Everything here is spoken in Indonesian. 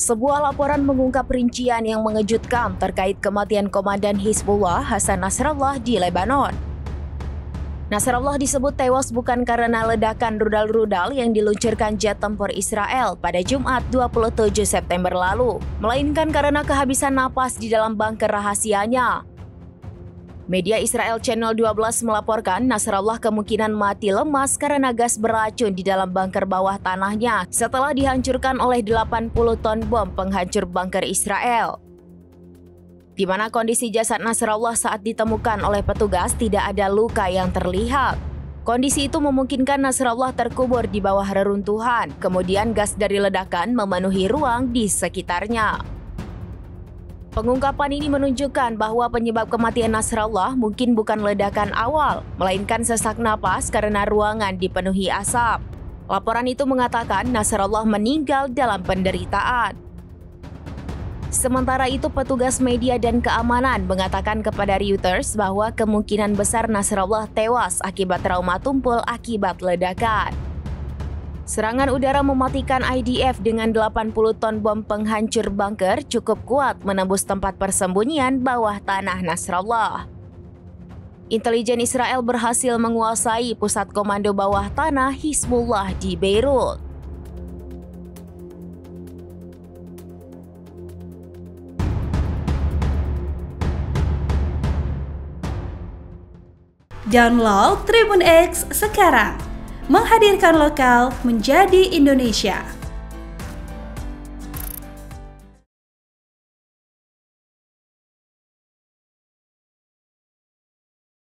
Sebuah laporan mengungkap rincian yang mengejutkan terkait kematian Komandan Hizbullah Hasan Nasrallah di Lebanon. Nasrallah disebut tewas bukan karena ledakan rudal-rudal yang diluncurkan jet tempur Israel pada Jumat 27 September lalu, melainkan karena kehabisan napas di dalam bunker rahasianya. Media Israel Channel 12 melaporkan Nasrallah kemungkinan mati lemas karena gas beracun di dalam bunker bawah tanahnya setelah dihancurkan oleh 80 ton bom penghancur bunker Israel. Di mana kondisi jasad Nasrallah saat ditemukan oleh petugas tidak ada luka yang terlihat. Kondisi itu memungkinkan Nasrallah terkubur di bawah reruntuhan, kemudian gas dari ledakan memenuhi ruang di sekitarnya. Pengungkapan ini menunjukkan bahwa penyebab kematian Nasrallah mungkin bukan ledakan awal, melainkan sesak napas karena ruangan dipenuhi asap. Laporan itu mengatakan Nasrallah meninggal dalam penderitaan. Sementara itu, petugas media dan keamanan mengatakan kepada Reuters bahwa kemungkinan besar Nasrallah tewas akibat trauma tumpul akibat ledakan. Serangan udara mematikan IDF dengan 80 ton bom penghancur bunker cukup kuat menembus tempat persembunyian bawah tanah Nasrallah. Intelijen Israel berhasil menguasai pusat komando bawah tanah Hizbullah di Beirut. Download Tribun X sekarang, menghadirkan lokal menjadi Indonesia.